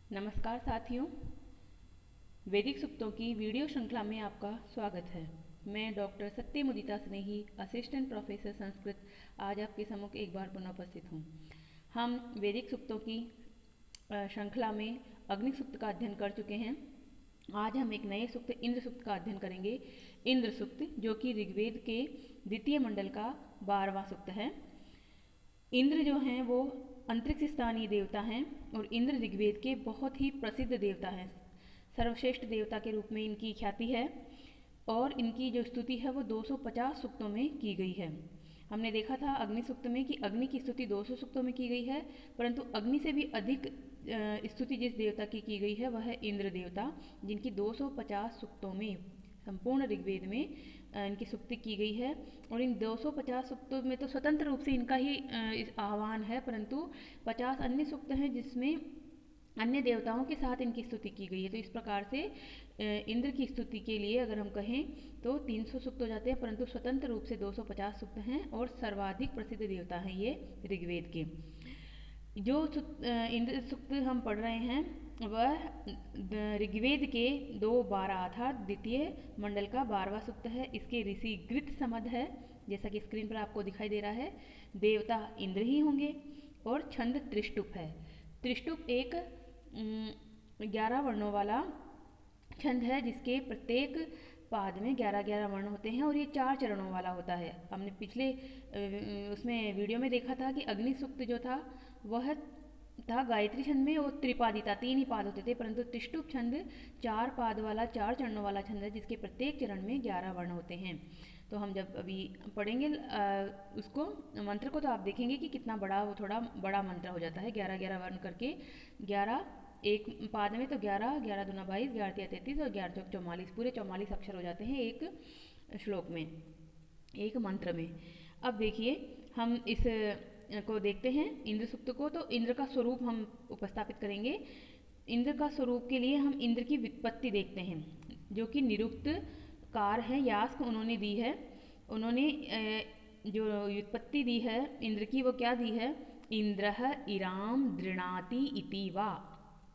नमस्कार साथियों, वैदिक सूक्तों की वीडियो श्रृंखला में आपका स्वागत है। मैं डॉक्टर सत्यमुदिता स्नेही, असिस्टेंट प्रोफेसर संस्कृत, आज आपके सम्मुख एक बार पुनः उपस्थित हूँ। हम वैदिक सूक्तों की श्रृंखला में अग्नि सूक्त का अध्ययन कर चुके हैं। आज हम एक नए सूक्त इंद्र सूक्त का अध्ययन करेंगे। इंद्र सूक्त जो कि ऋग्वेद के द्वितीय मंडल का 12वां सूक्त है। इंद्र जो हैं वो अंतरिक्ष स्थानीय देवता हैं और इंद्र ऋग्वेद के बहुत ही प्रसिद्ध देवता हैं। सर्वश्रेष्ठ देवता के रूप में इनकी ख्याति है और इनकी जो स्तुति है वो 250 सूक्तों में की गई है। हमने देखा था अग्नि सूक्त में कि अग्नि की स्तुति 200 सूक्तों में की गई है, परंतु अग्नि से भी अधिक स्तुति जिस देवता की गई है वह है इंद्र देवता, जिनकी 250 सूक्तों में संपूर्ण ऋग्वेद में इनकी सूक्ति की गई है। और इन 250 सूक्तों में तो स्वतंत्र रूप से इनका ही आह्वान है, परंतु 50 अन्य सूक्त हैं जिसमें अन्य देवताओं के साथ इनकी स्तुति की गई है। तो इस प्रकार से इंद्र की स्तुति के लिए अगर हम कहें तो 300 सूक्त हो जाते हैं, परंतु स्वतंत्र रूप से 250 सूक्त हैं और सर्वाधिक प्रसिद्ध देवता हैं ये ऋग्वेद के। जो इंद्र सूक्त हम पढ़ रहे हैं वह ऋग्वेद के 2:12 अर्थात द्वितीय मंडल का 12वां सूक्त है। इसके ऋषि गृत समद है, जैसा कि स्क्रीन पर आपको दिखाई दे रहा है। देवता इंद्र ही होंगे और छंद त्रिष्टुप है। त्रिष्टुप एक 11 वर्णों वाला छंद है जिसके प्रत्येक पाद में 11-11 वर्ण होते हैं और ये 4 चरणों वाला होता है। हमने पिछले उसमें वीडियो में देखा था कि अग्नि सूक्त जो था वह था गायत्री छंद में, वो त्रिपादी था, 3 ही पाद होते थे, परंतु त्रिष्टुप छंद 4 पाद वाला 4 चरणों वाला छंद है जिसके प्रत्येक चरण में 11 वर्ण होते हैं। तो हम जब अभी पढ़ेंगे उसको मंत्र को तो आप देखेंगे कि कितना बड़ा, वो थोड़ा बड़ा मंत्र हो जाता है। 11-11 वर्ण करके 11 एक पाद में तो 11, 11 दूना 22, 11 तिया 33 और 11 चौक 44, पूरे 44 अक्षर हो जाते हैं एक श्लोक में, एक मंत्र में। अब देखिए हम इस को देखते हैं इंद्र सूक्त को। तो इंद्र का स्वरूप हम उपस्थापित करेंगे। इंद्र का स्वरूप के लिए हम इंद्र की व्युत्पत्ति देखते हैं, जो कि निरुक्त कार है, यास्क उन्होंने दी है। उन्होंने जो व्युत्पत्ति दी है इंद्र की वो क्या दी है? इंद्रः इराम दृणाति इति वा।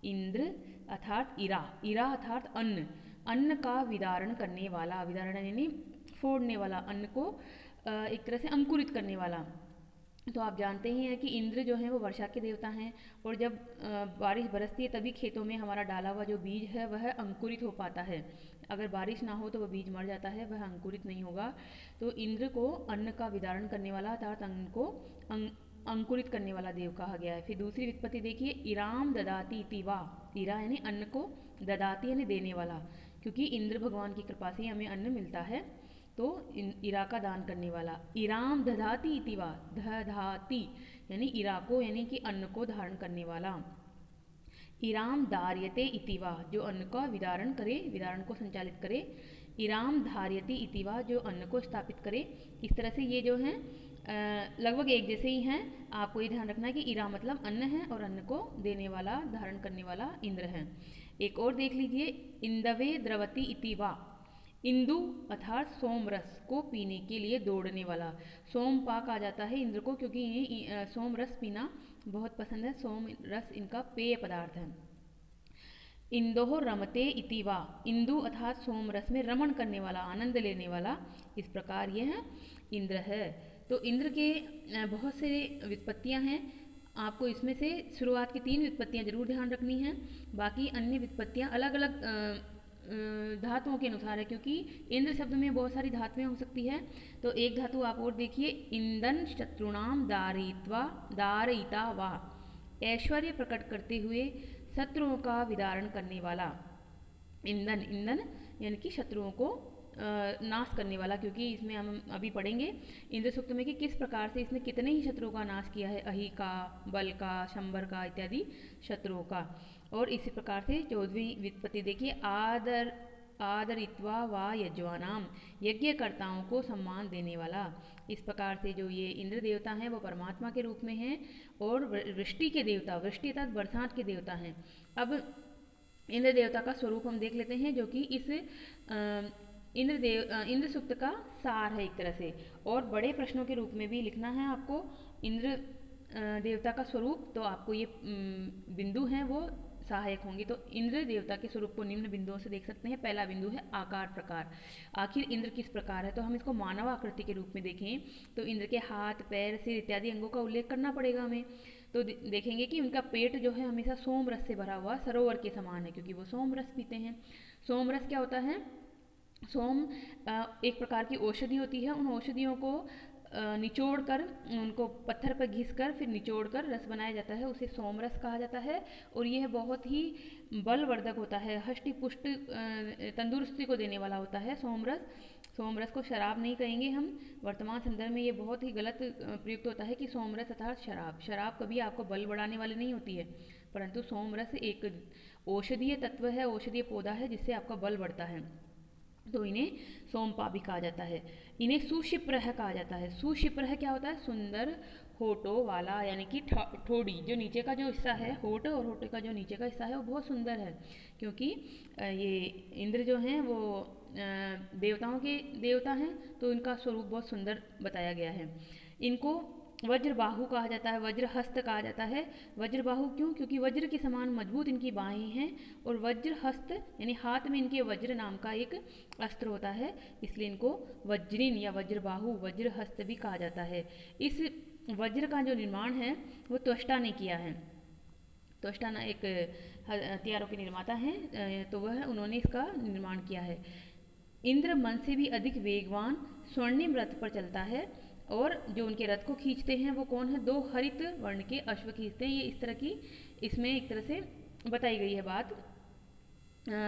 इंद्र अर्थात इरा, इरा अर्थात अन्न, अन्न का विदारण करने वाला, विदारण यानी फोड़ने वाला, अन्न को एक तरह से अंकुरित करने वाला। तो आप जानते ही हैं कि इंद्र जो हैं वो वर्षा के देवता हैं और जब बारिश बरसती है तभी खेतों में हमारा डाला हुआ जो बीज है वह अंकुरित हो पाता है। अगर बारिश ना हो तो वह बीज मर जाता है, वह अंकुरित नहीं होगा। तो इंद्र को अन्न का विदारण करने वाला अर्थात अन्न को अंकुरित करने वाला देव कहा गया है। फिर दूसरी व्युत्पत्ति देखिए, इराम ददाती इति वा। इरा यानी अन्न को, ददाती यानी देने वाला, क्योंकि इंद्र भगवान की कृपा से हमें अन्न मिलता है, तो इरा का दान करने वाला। इराम दधाती इति वा, दधाती यानी इरा को, यानी कि अन्न को धारण करने वाला। इराम धार्यते इति वा, जो अन्न का विदारण करे, विदारण को संचालित करे। इराम धार्यति इति वा, जो अन्न को स्थापित करे। इस तरह से ये जो हैं लगभग एक जैसे ही हैं। आपको ये ध्यान रखना है कि इरा मतलब अन्न है और अन्न को देने वाला, धारण करने वाला इंद्र है। एक और देख लीजिए, इंदवे द्रवती इति वा। इंदु अर्थात सोम रस को पीने के लिए दौड़ने वाला। सोम पाक आ जाता है इंद्र को, क्योंकि ये सोम रस पीना बहुत पसंद है। सोम रस इनका पेय पदार्थ है। इंदोह रमते इति वा। इंदु अर्थात सोम रस में रमण करने वाला, आनंद लेने वाला। इस प्रकार ये है इंद्र है। तो इंद्र के बहुत से व्युत्पत्तियाँ हैं। आपको इसमें से शुरुआत की 3 व्युत्पत्तियाँ जरूर ध्यान रखनी हैं। बाकी अन्य व्युत्पत्तियाँ अलग अलग धातुओं के अनुसार है, क्योंकि इंद्र शब्द में बहुत सारी धातुएं हो सकती है। तो एक धातु आप और देखिए, इंदन शत्रुणाम दारयित्वा दारयिता वा। ऐश्वर्य प्रकट करते हुए शत्रुओं का विदारण करने वाला। इंदन, इंदन यानी कि शत्रुओं को नाश करने वाला, क्योंकि इसमें हम अभी पढ़ेंगे इंद्र सूक्त में कि किस प्रकार से इसने कितने ही शत्रुओं का नाश किया है, अहि का, बल का, शंबर का इत्यादि शत्रुओं का। और इसी प्रकार से 14वीं व्युत्पत्ति देखिए, आदरित्वा वा यज्वानाम, यज्ञकर्ताओं को सम्मान देने वाला। इस प्रकार से जो ये इंद्र देवता हैं वो परमात्मा के रूप में हैं और वृष्टि के देवता, वृष्टि अर्थात बरसात के देवता हैं। अब इंद्र देवता का स्वरूप हम देख लेते हैं, जो कि इस इंद्र सूक्त का सार है एक तरह से, और बड़े प्रश्नों के रूप में भी लिखना है आपको इंद्र देवता का स्वरूप। तो आपको ये बिंदु हैं वो सहायक होंगे। तो इंद्र देवता के स्वरूप को निम्न बिंदुओं से देख सकते हैं। पहला बिंदु है आकार प्रकार। आखिर इंद्र किस प्रकार है, तो हम इसको मानव आकृति के रूप में देखें तो इंद्र के हाथ, पैर, सिर इत्यादि अंगों का उल्लेख करना पड़ेगा हमें। तो देखेंगे कि उनका पेट जो है हमेशा सोम रस से भरा हुआ सरोवर के समान है, क्योंकि वो सोम रस पीते हैं। सोम रस क्या होता है? सोम एक प्रकार की औषधि होती है। उन औषधियों को निचोड़ कर, उनको पत्थर पर घिस कर फिर निचोड़ कर रस बनाया जाता है, उसे सोम रस कहा जाता है। और यह बहुत ही बलवर्धक होता है, हष्टि पुष्ट तंदुरुस्ती को देने वाला होता है सोम रस। सोम रस को शराब नहीं कहेंगे हम, वर्तमान संदर्भ में ये बहुत ही गलत प्रयुक्त होता है कि सोम रस अर्थात शराब। शराब कभी आपको बल बढ़ाने वाली नहीं होती है, परंतु सोम रस एक औषधीय तत्व है, औषधीय पौधा है जिससे आपका बल बढ़ता है। तो इन्हें सोमपा भी कहा जाता है। इन्हें सुशिप्रह कहा जाता है। सुशिप्रह क्या होता है? सुंदर होठों वाला, यानी कि ठोड़ी, जो नीचे का जो हिस्सा है, होठ और होठ का जो नीचे का हिस्सा है वो बहुत सुंदर है, क्योंकि ये इंद्र जो हैं वो देवताओं के देवता हैं, तो इनका स्वरूप बहुत सुंदर बताया गया है। इनको वज्रबाहु कहा जाता है, वज्रहस्त कहा जाता है। वज्रबाहु क्यों? क्योंकि वज्र के समान मजबूत इनकी बाहें हैं, और वज्रहस्त यानी हाथ में इनके वज्र नाम का एक अस्त्र होता है, इसलिए इनको वज्रिन या वज्रबाहु, वज्रहस्त भी कहा जाता है। इस वज्र का जो निर्माण है वो त्वष्टा ने किया है। त्वष्टा एक हथियारों के निर्माता हैं, तो वह उन्होंने इसका निर्माण किया है। इंद्र मन से भी अधिक वेगवान स्वर्णिम रथ पर चलता है, और जो उनके रथ को खींचते हैं वो कौन है? 2 हरित वर्ण के अश्व खींचते हैं। ये इस तरह की इसमें एक तरह से बताई गई है बात,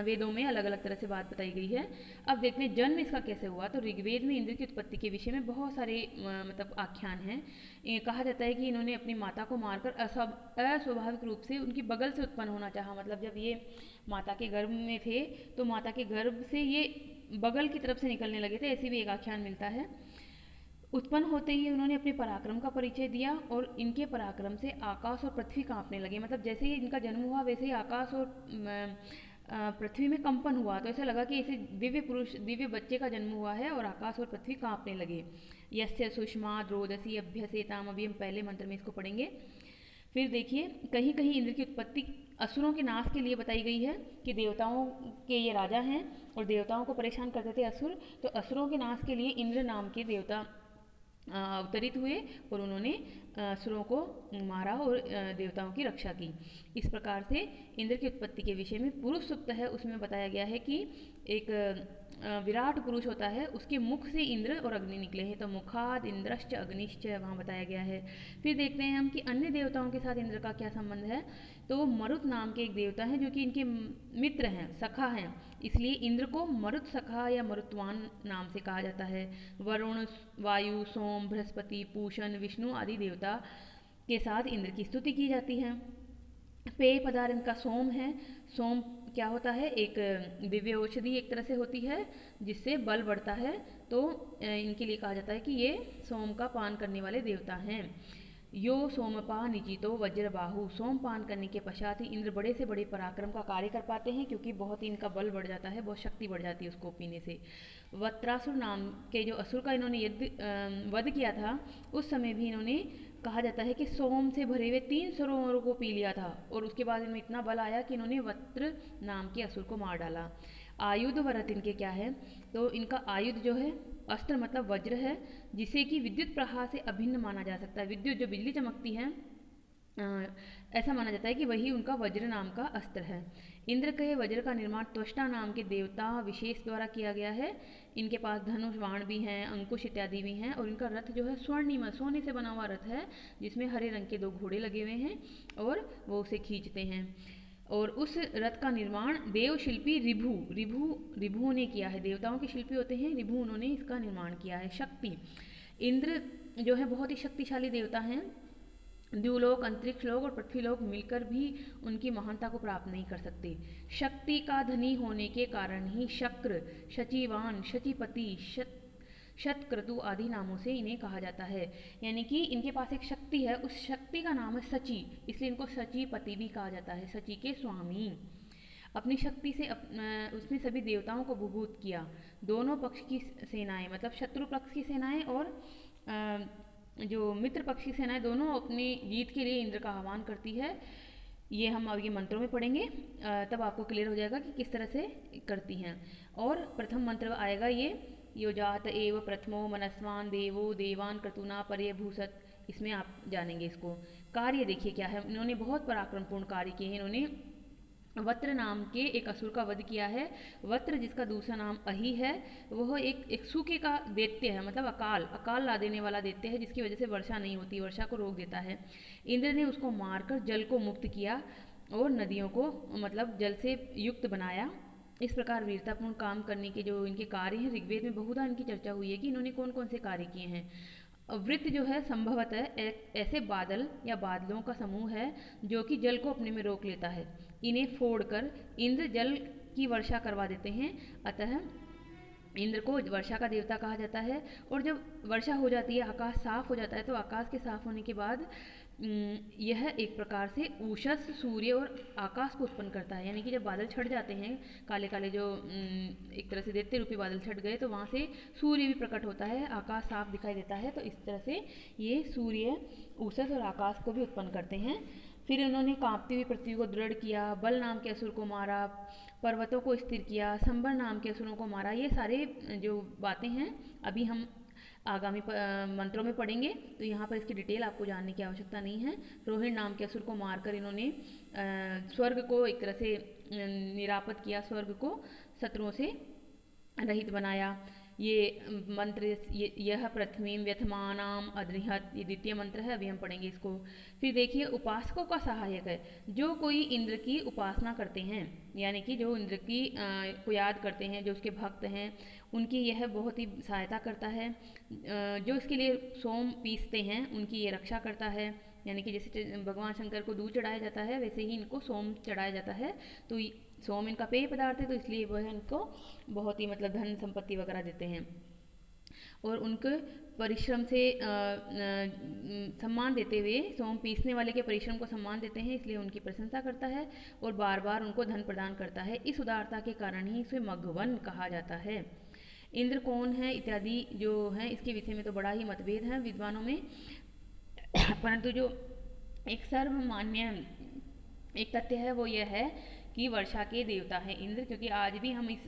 वेदों में अलग अलग तरह से बात बताई गई है। अब देखते हैं जन्म इसका कैसे हुआ। तो ऋग्वेद में इंद्र की उत्पत्ति के विषय में बहुत सारे मतलब आख्यान हैं। कहा जाता है कि इन्होंने अपनी माता को मारकर अस्वाभाविक रूप से उनकी बगल से उत्पन्न होना चाहा। मतलब जब ये माता के गर्भ में थे तो माता के गर्भ से ये बगल की तरफ से निकलने लगे थे, ऐसी भी एक आख्यान मिलता है। उत्पन्न होते ही उन्होंने अपने पराक्रम का परिचय दिया, और इनके पराक्रम से आकाश और पृथ्वी कांपने लगे। मतलब जैसे ही इनका जन्म हुआ वैसे ही आकाश और पृथ्वी में कंपन हुआ, तो ऐसा लगा कि ऐसे दिव्य बच्चे का जन्म हुआ है, और आकाश और पृथ्वी कांपने लगे। यस्य सुषमा द्रोदसी अभ्यसेताम, अभी हम पहले मंत्र में इसको पढ़ेंगे। फिर देखिए कहीं कहीं इंद्र की उत्पत्ति असुरों के नाश के लिए बताई गई है, कि देवताओं के ये राजा हैं और देवताओं को परेशान करते थे असुर, तो असुरों के नाश के लिए इंद्र नाम के देवता अवतरित हुए और उन्होंने असुरों को मारा और देवताओं की रक्षा की। इस प्रकार से इंद्र की उत्पत्ति के विषय में पुरुष सूक्त है, उसमें बताया गया है कि एक विराट पुरुष होता है, उसके मुख से इंद्र और अग्नि निकले हैं, तो मुखाद इंद्रश्च अग्निश्च वहाँ बताया गया है। फिर देखते हैं हम कि अन्य देवताओं के साथ इंद्र का क्या संबंध है। तो मरुत नाम के एक देवता हैं जो कि इनके मित्र हैं, सखा हैं, इसलिए इंद्र को मरुत सखा या मरुत्वान नाम से कहा जाता है। वरुण, वायु, सोम, बृहस्पति, पूषण, विष्णु आदि देवता के साथ इंद्र की स्तुति की जाती है। पेय पदार्थ इनका सोम है। सोम क्या होता है? एक दिव्य औषधि एक तरह से होती है जिससे बल बढ़ता है, तो इनके लिए कहा जाता है कि ये सोम का पान करने वाले देवता हैं। यो सोमपा निजितो वज्रबाहु, सोम पान करने के पश्चात ही इंद्र बड़े से बड़े पराक्रम का कार्य कर पाते हैं, क्योंकि बहुत ही इनका बल बढ़ जाता है, बहुत शक्ति बढ़ जाती है उसको पीने से। वत्रासुर नाम के जो असुर का इन्होंने वध किया था, उस समय भी इन्होंने कहा जाता है कि सोम से भरे हुए 3 सरोवरों को पी लिया था, और उसके बाद इनमें इतना बल आया कि इन्होंने वत्र नाम के असुर को मार डाला। आयुध वरत इनके क्या है? तो इनका आयुध जो है अस्त्र मतलब वज्र है, जिसे कि विद्युत प्रवाह से अभिन्न माना जा सकता है। विद्युत जो बिजली चमकती है, ऐसा माना जाता है कि वही उनका वज्र नाम का अस्त्र है। इंद्र के वज्र का निर्माण त्वष्टा नाम के देवता विशेष द्वारा किया गया है। इनके पास धनुष, बाण भी हैं, अंकुश इत्यादि भी हैं, और इनका रथ जो है स्वर्णिम सोने से बना हुआ रथ है, जिसमें हरे रंग के 2 घोड़े लगे हुए हैं और वो उसे खींचते हैं। और उस रथ का निर्माण देव शिल्पी रिभु ने किया है। देवताओं के शिल्पी होते हैं रिभु, उन्होंने इसका निर्माण किया है। शक्ति, इंद्र जो है बहुत ही शक्तिशाली देवता हैं। द्युलोक, अंतरिक्ष लोक और पृथ्वीलोक मिलकर भी उनकी महानता को प्राप्त नहीं कर सकते। शक्ति का धनी होने के कारण ही शक्र, शचीवान, शचीपति, शतक्रतु आदि नामों से इन्हें कहा जाता है। यानी कि इनके पास एक शक्ति है, उस शक्ति का नाम है सची, इसलिए इनको सचीपति भी कहा जाता है, सची के स्वामी। अपनी शक्ति से उसने सभी देवताओं को भूभूत किया। दोनों पक्ष की सेनाएं, मतलब शत्रु पक्ष की सेनाएं और जो मित्र पक्ष की सेनाएं, दोनों अपनी जीत के लिए इंद्र का आह्वान करती है। ये हम अब ये मंत्रों में पढ़ेंगे, तब आपको क्लियर हो जाएगा कि किस तरह से करती हैं। और प्रथम मंत्र आएगा ये, योजात एव प्रथमो मनस्वान देवो देवान क्रतुना पर्यभूषत। इसमें आप जानेंगे इसको। कार्य देखिए क्या है, इन्होंने बहुत पराक्रमपूर्ण कार्य किए हैं। इन्होंने वत्र नाम के एक असुर का वध किया है। वत्र जिसका दूसरा नाम अहि है, वह एक सूखे का दैत्य है, मतलब अकाल ला देने वाला दैत्य है, जिसकी वजह से वर्षा नहीं होती, वर्षा को रोक देता है। इंद्र ने उसको मारकर जल को मुक्त किया और नदियों को मतलब जल से युक्त बनाया। इस प्रकार वीरतापूर्ण काम करने के जो इनके कार्य हैं, ऋग्वेद में बहुधा इनकी चर्चा हुई है कि इन्होंने कौन कौन से कार्य किए हैं। वृत्त जो है संभवतः ऐसे बादल या बादलों का समूह है जो कि जल को अपने में रोक लेता है। इन्हें फोड़कर इंद्र जल की वर्षा करवा देते हैं, अतः इंद्र को वर्षा का देवता कहा जाता है। और जब वर्षा हो जाती है, आकाश साफ हो जाता है, तो आकाश के साफ होने के बाद यह एक प्रकार से उषस सूर्य और आकाश को उत्पन्न करता है। यानी कि जब बादल छट जाते हैं, काले काले जो एक तरह से दैत्य रूपी बादल छट गए, तो वहाँ से सूर्य भी प्रकट होता है, आकाश साफ दिखाई देता है। तो इस तरह से ये सूर्य उषस और आकाश को भी उत्पन्न करते हैं। फिर उन्होंने कांपती हुई पृथ्वी को दृढ़ किया, बल नाम के असुर को मारा, पर्वतों को स्थिर किया, संबर नाम के असुरों को मारा। ये सारे जो बातें हैं अभी हम आगामी मंत्रों में पढ़ेंगे, तो यहाँ पर इसकी डिटेल आपको जानने की आवश्यकता नहीं है। रोहिणी नाम के असुर को मारकर इन्होंने स्वर्ग को एक तरह से निरापद किया, स्वर्ग को शत्रुओं से रहित बनाया। ये मंत्र यह पृथ्वी व्यथमानाम अद्रिहत, ये द्वितीय मंत्र है, अभी हम पढ़ेंगे इसको। फिर देखिए उपासकों का सहायक है, जो कोई इंद्र की उपासना करते हैं, यानी कि जो इंद्र की को याद करते हैं, जो उसके भक्त हैं, उनकी यह बहुत ही सहायता करता है। जो इसके लिए सोम पीसते हैं, उनकी ये रक्षा करता है। यानी कि जैसे भगवान शंकर को दूध चढ़ाया जाता है, वैसे ही इनको सोम चढ़ाया जाता है। तो सोम इनका पेय पदार्थ है, तो इसलिए वह इनको बहुत ही मतलब धन संपत्ति वगैरह देते हैं। और उनके परिश्रम से सम्मान देते हुए, सोम पीसने वाले के परिश्रम को सम्मान देते हैं, इसलिए उनकी प्रशंसा करता है और बार बार उनको धन प्रदान करता है। इस उदारता के कारण ही इसे मघवन कहा जाता है। इंद्र कौन है इत्यादि जो है, इसके विषय में तो बड़ा ही मतभेद है विद्वानों में, परंतु जो एक सर्वमान्य एक तथ्य है वो यह है कि वर्षा के देवता हैं इंद्र। क्योंकि आज भी हम इस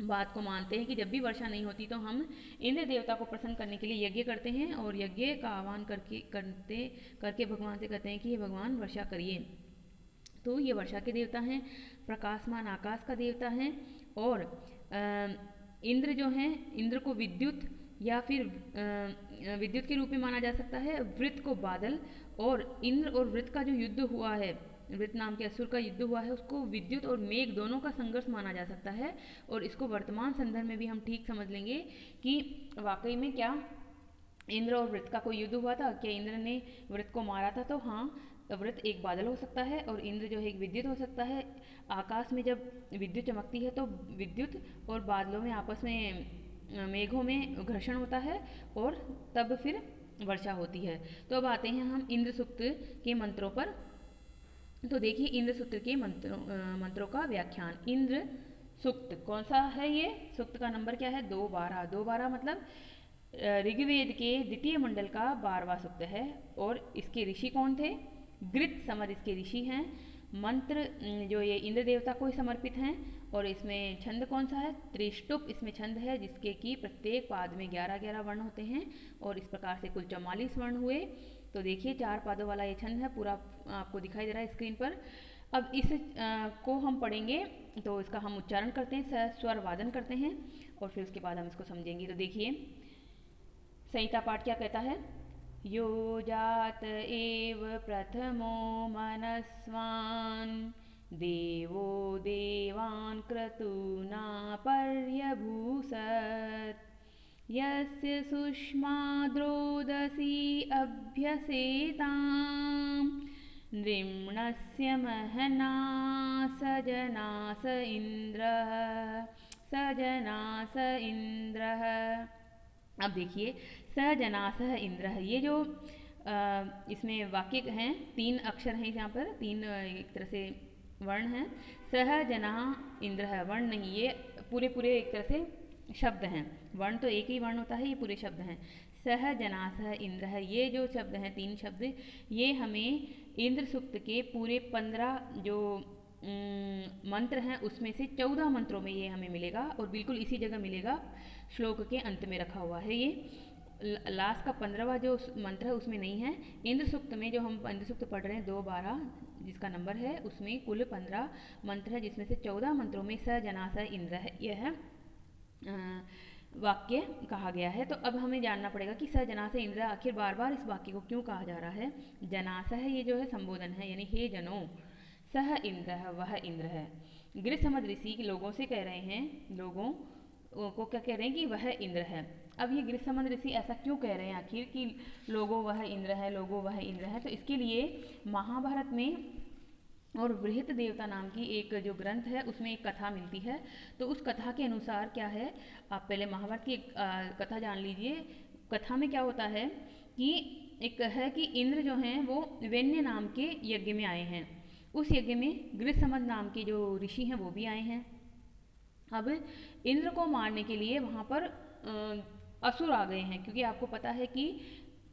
बात को मानते हैं कि जब भी वर्षा नहीं होती तो हम इंद्र देवता को प्रसन्न करने के लिए यज्ञ करते हैं, और यज्ञ का आह्वान करके भगवान से कहते हैं कि हे भगवान वर्षा करिए। तो ये वर्षा के देवता हैं, प्रकाशमान आकाश का देवता हैं। और इंद्र जो हैं, इंद्र को विद्युत या फिर विद्युत के रूप में माना जा सकता है, वृत्त को बादल, और इंद्र और वृत्त का जो युद्ध हुआ है, वृत्त नाम के असुर का युद्ध हुआ है, उसको विद्युत और मेघ दोनों का संघर्ष माना जा सकता है। और इसको वर्तमान संदर्भ में भी हम ठीक समझ लेंगे कि वाकई में क्या इंद्र और वृत्त का कोई युद्ध हुआ था, क्या इंद्र ने वृत्त को मारा था। तो हाँ, वृत्त एक बादल हो सकता है और इंद्र जो है एक विद्युत हो सकता है। आकाश में जब विद्युत चमकती है तो विद्युत और बादलों में आपस में मेघों में घर्षण होता है और तब फिर वर्षा होती है। तो अब आते हैं हम इंद्र सूक्त के मंत्रों पर। तो देखिए इंद्र सूक्त के मंत्रों का व्याख्यान। इंद्र सूक्त कौन सा है, ये सूक्त का नंबर क्या है, 2-12। 2-12 मतलब ऋग्वेद के द्वितीय मंडल का 12वां सूक्त है। और इसके ऋषि कौन थे, गृत समर इसके ऋषि हैं। मंत्र जो ये इंद्र देवता को ही समर्पित हैं। और इसमें छंद कौन सा है, त्रिष्टुप इसमें छंद है, जिसके कि प्रत्येक पाद में 11-11 वर्ण होते हैं। और इस प्रकार से कुल 44 वर्ण हुए। तो देखिए 4 पादों वाला ये छंद है, पूरा आपको दिखाई दे रहा है स्क्रीन पर। अब इस को हम पढ़ेंगे तो इसका हम उच्चारण करते हैं, स्वर वादन करते हैं और फिर उसके बाद हम इसको समझेंगे। तो देखिए संहिता पाठ क्या कहता है, यो जात एव प्रथमो मनस्वान् देवो देवान् क्रतूना पर्यभूषत् यस्य सुष्माद्रोदसी अभ्यसेतां नृम्णस्य महना सजनास इन्द्रः। अब देखिए सजनास इंद्र, ये जो इसमें वाक्य हैं, 3 अक्षर हैं यहाँ पर, 3 एक तरह से वर्ण हैं। सहजना इंद्र है, वर्ण नहीं, ये पूरे एक तरह से शब्द हैं। वर्ण तो एक ही वर्ण होता है, ये पूरे शब्द हैं। सहजनास इंद्र है, ये जो शब्द हैं 3 शब्द, ये हमें इंद्र सूक्त के पूरे 15 जो मंत्र हैं उसमें से 14 मंत्रों में ये हमें मिलेगा और बिल्कुल इसी जगह मिलेगा, श्लोक के अंत में रखा हुआ है ये। लास्ट का 15वां जो मंत्र है उसमें नहीं है। इंद्र सूक्त में जो हम इंद्र सूक्त पढ़ रहे हैं 2-12 जिसका नंबर है, उसमें कुल 15 मंत्र है, जिसमें से 14 मंत्रों में स जना स इंद्र है, यह वाक्य कहा गया है। तो अब हमें जानना पड़ेगा कि स जना से इंद्र आखिर बार बार इस वाक्य को क्यों कहा जा रहा है। जनास है ये जो है संबोधन है, यानी हे जनों, सह इंद्र है, वह इंद्र है। गृहसमद ऋषि लोगों से कह रहे हैं, लोगों को क्या कह रहे हैं कि वह इंद्र है। अब ये गृहसमद ऋषि ऐसा क्यों कह रहे हैं आखिर कि लोगों वह इंद्र है, लोगों वह इंद्र है? तो इसके लिए महाभारत में और बृहत देवता नाम की एक जो ग्रंथ है उसमें एक कथा मिलती है। तो उस कथा के अनुसार क्या है, आप पहले महाभारत की एक कथा जान लीजिए। कथा में क्या होता है कि एक है कि इंद्र जो हैं वो वैन्य नाम के यज्ञ में आए हैं। उस यज्ञ में गृहसमद नाम के जो ऋषि हैं वो भी आए हैं। अब इंद्र को मारने के लिए वहाँ पर असुर आ गए हैं, क्योंकि आपको पता है कि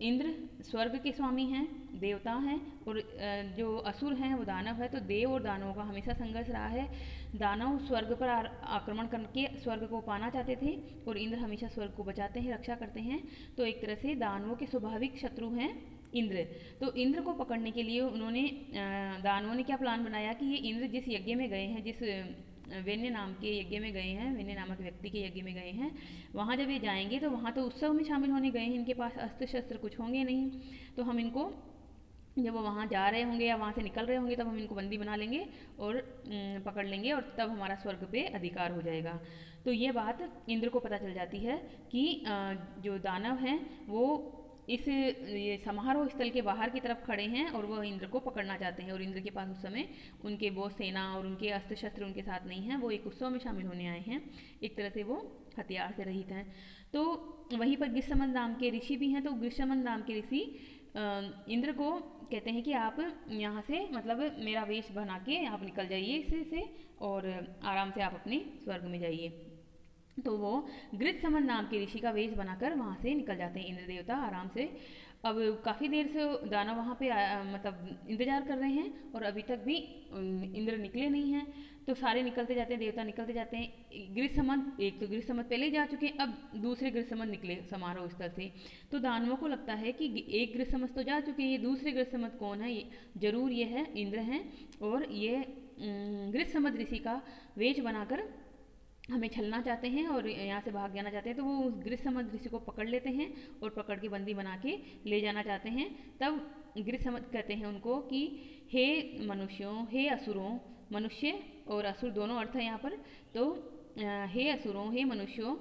इंद्र स्वर्ग के स्वामी हैं, देवता हैं, और जो असुर हैं वो दानव है। तो देव और दानवों का हमेशा संघर्ष रहा है। दानव स्वर्ग पर आक्रमण करके स्वर्ग को पाना चाहते थे और इंद्र हमेशा स्वर्ग को बचाते हैं, रक्षा करते हैं। तो एक तरह से दानवों के स्वाभाविक शत्रु हैं इंद्र। तो इंद्र को पकड़ने के लिए उन्होंने दानवों ने क्या प्लान बनाया कि ये इंद्र जिस यज्ञ में गए हैं, जिस वैन्य नाम के यज्ञ में गए हैं, वैन्य नामक व्यक्ति के यज्ञ में गए हैं, वहाँ जब ये जाएंगे तो वहाँ तो उत्सव में शामिल होने गए हैं, इनके पास अस्त्र शस्त्र कुछ होंगे नहीं। तो हम इनको जब वो वहाँ जा रहे होंगे या वहाँ से निकल रहे होंगे तब हम इनको बंदी बना लेंगे और पकड़ लेंगे और तब हमारा स्वर्ग पे अधिकार हो जाएगा। तो ये बात इंद्र को पता चल जाती है कि जो दानव हैं वो इस ये समारोह स्थल के बाहर की तरफ खड़े हैं और वह इंद्र को पकड़ना चाहते हैं। और इंद्र के पास उस समय उनके वो सेना और उनके अस्त्र शस्त्र उनके साथ नहीं हैं, वो एक उत्सव में शामिल होने आए हैं, एक तरह से वो हथियार से रहित हैं। तो वहीं पर गृहसमद नाम के ऋषि भी हैं। तो गृहसमद नाम के ऋषि इंद्र को कहते हैं कि आप यहाँ से मतलब मेरा वेश बना के आप निकल जाइए इससे और आराम से आप अपने स्वर्ग में जाइए। तो वो गृहसमद नाम के ऋषि का वेश बनाकर वहाँ से निकल जाते हैं इंद्र देवता आराम से। अब काफ़ी देर से दानव वहाँ पे मतलब इंतजार कर रहे हैं और अभी तक भी इंद्र निकले नहीं हैं। तो सारे निकलते जाते हैं, देवता निकलते जाते हैं। गृहसमद, एक तो गृहसमद पहले ही जा चुके हैं, अब दूसरे गृहसमद निकले समारोह स्थल से। तो दानवों को लगता है कि एक गृहसमद तो जा चुके हैं, ये दूसरे गृहसमद कौन है? ये जरूर ये है इंद्र हैं और ये गृहसमद ऋषि का वेश बनाकर हमें छलना चाहते हैं और यहाँ से भाग जाना चाहते हैं। तो वो उस गृहसमद ऋषि को पकड़ लेते हैं और पकड़ के बंदी बना के ले जाना चाहते हैं। तब गृहसमद कहते हैं उनको कि हे मनुष्यों, हे असुरों, मनुष्य और असुर दोनों अर्थ है यहाँ पर। तो हे असुरों, हे मनुष्यों,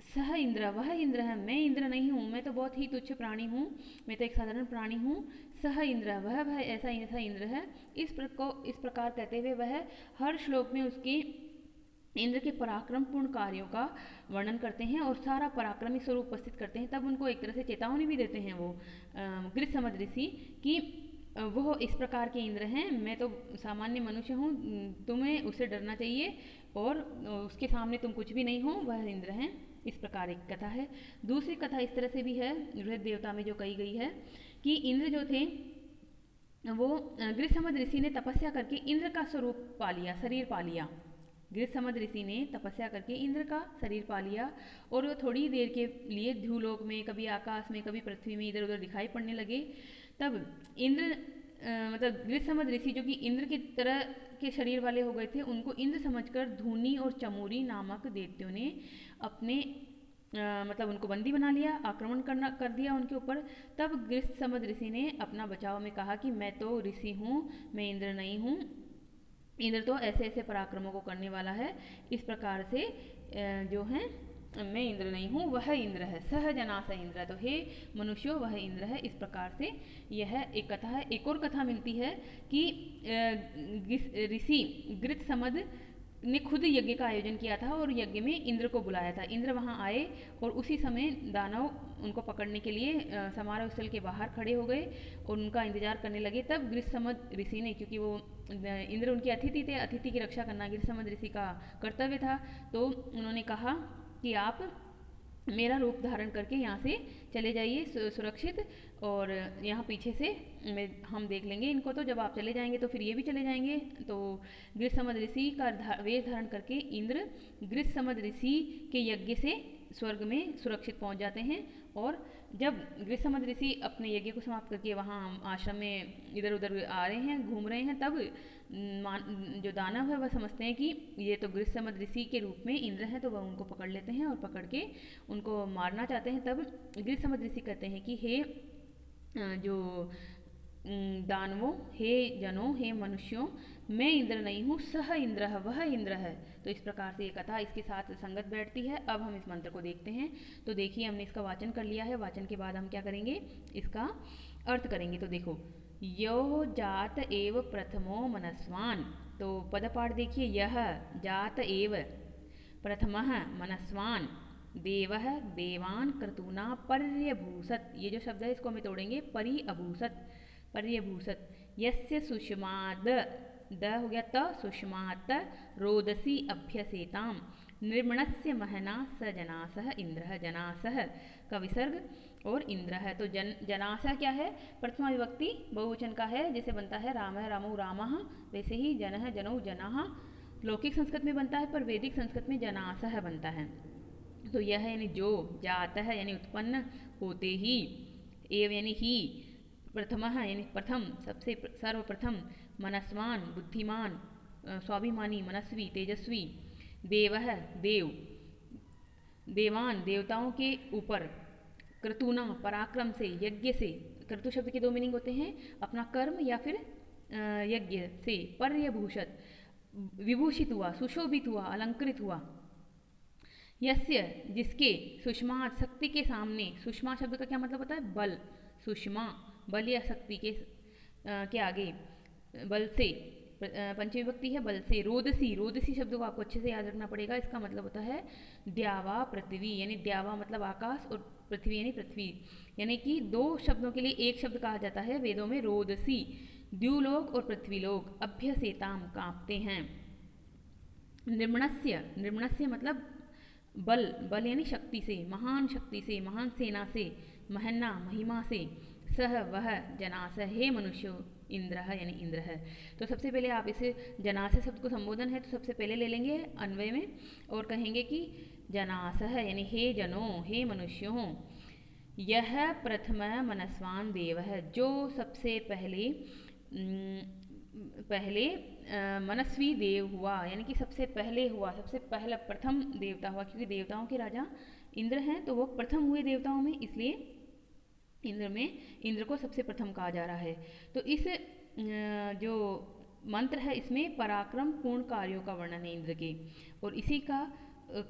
सह इंद्र, वह इंद्र है, मैं इंद्र नहीं हूँ, मैं तो बहुत ही तुच्छ प्राणी हूँ, मैं तो एक साधारण प्राणी हूँ। सह इंद्र, वह ऐसा इंद्र है। इस प्रकार कहते हुए वह हर श्लोक में उसकी इंद्र के पराक्रमपूर्ण कार्यों का वर्णन करते हैं और सारा पराक्रमी स्वरूप उपस्थित करते हैं। तब उनको एक तरह से चेतावनी भी देते हैं वो गृहसमद ऋषि कि वो इस प्रकार के इंद्र हैं, मैं तो सामान्य मनुष्य हूँ, तुम्हें उससे डरना चाहिए और उसके सामने तुम कुछ भी नहीं हो, वह इंद्र हैं। इस प्रकार एक कथा है। दूसरी कथा इस तरह से भी है बृहद देवता में जो कही गई है कि इंद्र जो थे वो गृहसमद ऋषि ने तपस्या करके इंद्र का स्वरूप पा लिया, शरीर पा लिया। गृहसमद ऋषि ने तपस्या करके इंद्र का शरीर पा लिया और वो थोड़ी देर के लिए ध्रुवलोक में, कभी आकाश में, कभी पृथ्वी में इधर उधर दिखाई पड़ने लगे। तब इंद्र मतलब गृहसमद ऋषि जो कि इंद्र की तरह के शरीर वाले हो गए थे, उनको इंद्र समझकर धूनी और चमूरी नामक देवताओं ने अपने मतलब उनको बंदी बना लिया, आक्रमण कर दिया उनके ऊपर। तब गृहसमद ऋषि ने अपना बचाव में कहा कि मैं तो ऋषि हूँ, मैं इंद्र नहीं हूँ, इंद्र तो ऐसे ऐसे पराक्रमों को करने वाला है। इस प्रकार से जो है मैं इंद्र नहीं हूँ, वह इंद्र है, सह जना स इंद्र। तो हे मनुष्यों, वह इंद्र है। इस प्रकार से यह एक कथा है। एक और कथा मिलती है कि ऋषि गृहसमद ने खुद यज्ञ का आयोजन किया था और यज्ञ में इंद्र को बुलाया था। इंद्र वहाँ आए और उसी समय दानव उनको पकड़ने के लिए समारोह स्थल के बाहर खड़े हो गए और उनका इंतजार करने लगे। तब गृहसमद ऋषि ने, क्योंकि वो इंद्र उनके अतिथि थे, अतिथि की रक्षा करना गृहसमद ऋषि का कर्तव्य था, तो उन्होंने कहा कि आप मेरा रूप धारण करके यहाँ से चले जाइए सुरक्षित। और यहाँ पीछे से हम देख लेंगे इनको, तो जब आप चले जाएंगे तो फिर ये भी चले जाएंगे। तो गृहसमद ऋषि का वेश धारण करके इंद्र गृहसमद ऋषि के यज्ञ से स्वर्ग में सुरक्षित पहुँच जाते हैं। और जब गृहसमद ऋषि अपने यज्ञ को समाप्त करके वहाँ आश्रम में इधर उधर आ रहे हैं, घूम रहे हैं, तब जो दानव है वह समझते हैं कि ये तो गृहसमद ऋषि के रूप में इंद्र हैं, तो वह उनको पकड़ लेते हैं और पकड़ के उनको मारना चाहते हैं। तब गृहसमद ऋषि कहते हैं कि हे जो दानवों, हे जनों, हे मनुष्यों, मैं इंद्र नहीं हूँ, सह इंद्र है, वह इंद्र है। तो इस प्रकार से ये कथा इसके साथ संगत बैठती है। अब हम इस मंत्र को देखते हैं। तो देखिए हमने इसका वाचन कर लिया है। वाचन के बाद हम क्या करेंगे, इसका अर्थ करेंगे। तो देखो, यो जात एव प्रथमो मनस्वान। तो पदपाठ देखिए, यह जात एव प्रथमः मनस्वान देवः देवान क्रतूना पर्यभूषत। ये जो शब्द है इसको हमें तोड़ेंगे, परि अभूषत, पर्यभूषत। यस्य सुषमाद, द हो गया त, सुषमात रोदसी अभ्यसेताम निर्मणस्य महना स जनासः इंद्रः। जनासः का विसर्ग और इंद्र है। तो जनासः क्या है, प्रथमा विभक्ति बहुवचन का है, जैसे बनता है रामः रामौ रामः, वैसे ही जनः जनौ जनाः लौकिक संस्कृत में बनता है, पर वैदिक संस्कृत में जनासः बनता है। तो यह यानी जो, जातः यानी उत्पन्न होते ही, एव यानी ही, प्रथमः यानी प्रथम, सबसे सर्वप्रथम, मनस्वान बुद्धिमान, स्वाभिमानी, मनस्वी तेजस्वी, देवः देव, देवान देवताओं के ऊपर, क्रतुना पराक्रम से, यज्ञ से। क्रतु शब्द के दो मीनिंग होते हैं, अपना कर्म या फिर यज्ञ से। पर्यभूषत विभूषित हुआ, सुशोभित हुआ, अलंकृत हुआ। यस्य जिसके, सुषमा शक्ति के सामने। सुषमा शब्द का क्या मतलब होता है, बल। सुषमा बल या शक्ति के आगे, बल से, पंचमी विभक्ति है, बल से। रोदसी, रोदसी शब्द को आपको अच्छे से याद रखना पड़ेगा। इसका मतलब होता है द्यावा पृथ्वी, यानी द्यावा मतलब आकाश और पृथ्वी यानी पृथ्वी। यानी कि दो शब्दों के लिए एक शब्द कहा जाता है वेदों में, रोदसी। द्युलोक और पृथ्वीलोक, अभ्यसेताम कांपते हैं। निर्मणस्य, निर्मणस्य मतलब बल, बल यानी शक्ति से, महान शक्ति से, महान सेना से, महन्ना महिमा से। सह वह जनास, हे मनुष्य, इंद्र यानी इंद्र है। तो सबसे पहले आप इसे जनास शब्द को संबोधन है तो सबसे पहले ले लेंगे अन्वय में और कहेंगे कि जनास यानी हे जनों, हे मनुष्यों। यह प्रथम मनस्वान देव है, जो सबसे पहले मनस्वी देव हुआ, यानी कि सबसे पहले हुआ, सबसे पहला प्रथम देवता हुआ। क्योंकि देवताओं के राजा इंद्र हैं तो वो प्रथम हुए देवताओं में, इसलिए इंद्र को सबसे प्रथम कहा जा रहा है। तो इस जो मंत्र है इसमें पराक्रम पूर्ण कार्यों का वर्णन है इंद्र के। और इसी का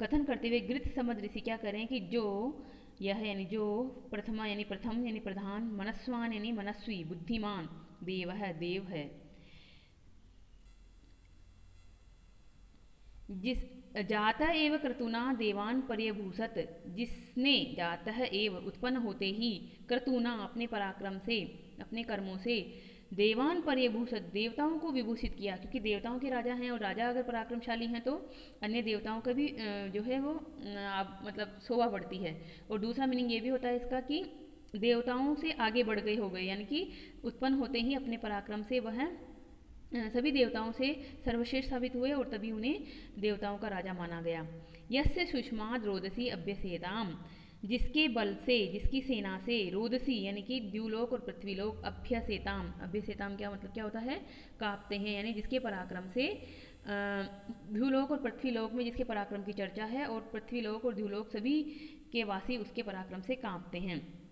कथन करते हुए गृहसमद ऋषि क्या करें कि जो यह यानी जो, प्रथमा यानी प्रथम यानी प्रधान, मनस्वान यानी मनस्वी बुद्धिमान, देव है देव है, जिस जातः एव क्रतुना देवान पर्यभूषत, जिसने जातः एव उत्पन्न होते ही, क्रतुना अपने पराक्रम से, अपने कर्मों से, देवान पर्यभूषत देवताओं को विभूषित किया। क्योंकि देवताओं के राजा हैं और राजा अगर पराक्रमशाली हैं तो अन्य देवताओं का भी जो है वो मतलब शोभा बढ़ती है। और दूसरा मीनिंग ये भी होता है इसका कि देवताओं से आगे बढ़ गए हो गए, यानी कि उत्पन्न होते ही अपने पराक्रम से वह सभी देवताओं से सर्वश्रेष्ठ साबित हुए और तभी उन्हें देवताओं का राजा माना गया। यस्य सुषमाद रोदसी अभ्यसेताम, जिसके बल से, जिसकी सेना से, रोदसी यानी कि द्युलोक और पृथ्वीलोक, अभ्यसेताम, अभ्यसेताम क्या मतलब क्या होता है, कांपते हैं, यानी जिसके पराक्रम से द्युलोक और पृथ्वीलोक में जिसके पराक्रम की चर्चा है और पृथ्वीलोक और द्युलोक सभी के वासी उसके पराक्रम से कांपते हैं।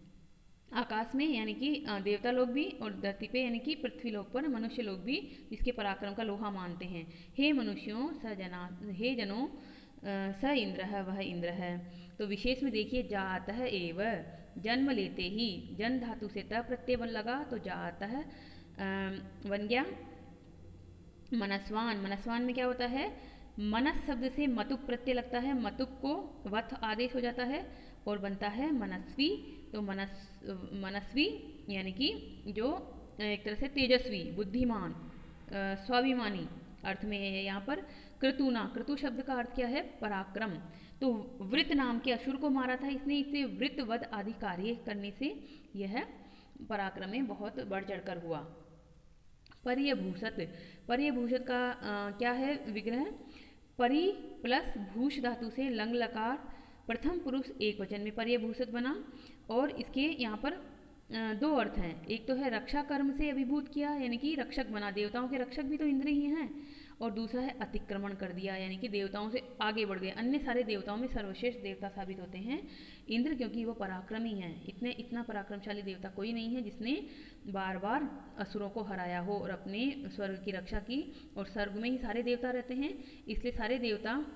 आकाश में यानी कि देवता लोग भी और धरती पे यानी कि पृथ्वी लोक पर मनुष्य लोग भी जिसके पराक्रम का लोहा मानते हैं। हे मनुष्यों, स जना, हे जनों, स इंद्र है, वह इंद्र है। तो विशेष में देखिए, जातः एव, जन्म लेते ही, जन धातु से त प्रत्यय बन लगा तो जातः बन गया मनस्वान। मनस्वान में क्या होता है, मनस शब्द से मतुप प्रत्यय लगता है, मतुप को वथ आदेश हो जाता है और बनता है मनस्वी। तो मनस्वी यानी कि जो एक तरह से तेजस्वी, बुद्धिमान, स्वाभिमानी, अर्थ में है यहाँ पर क्रतुना। क्रतु शब्द का अर्थ क्या है? पराक्रम। तो वृत नाम के असुर को मारा था इसने, इसे वृत वध आदि कार्य करने से यह पराक्रम में बहुत बढ़ चढ़कर हुआ। पर्यभूषत। पर्यभूषत का क्या है विग्रह? परि प्लस भूष धातु से लंग लकार प्रथम पुरुष एक वचन में पर्यभूषित बना। और इसके यहाँ पर दो अर्थ हैं। एक तो है रक्षा कर्म से अभिभूत किया, यानी कि रक्षक बना, देवताओं के रक्षक भी तो इंद्र ही हैं। और दूसरा है अतिक्रमण कर दिया, यानी कि देवताओं से आगे बढ़ गए। अन्य सारे देवताओं में सर्वश्रेष्ठ देवता साबित होते हैं इंद्र, क्योंकि वो पराक्रमी हैं। इतना पराक्रमशाली देवता कोई नहीं है जिसने बार बार असुरों को हराया हो और अपने स्वर्ग की रक्षा की। और स्वर्ग में ही सारे देवता रहते हैं, इसलिए सारे देवता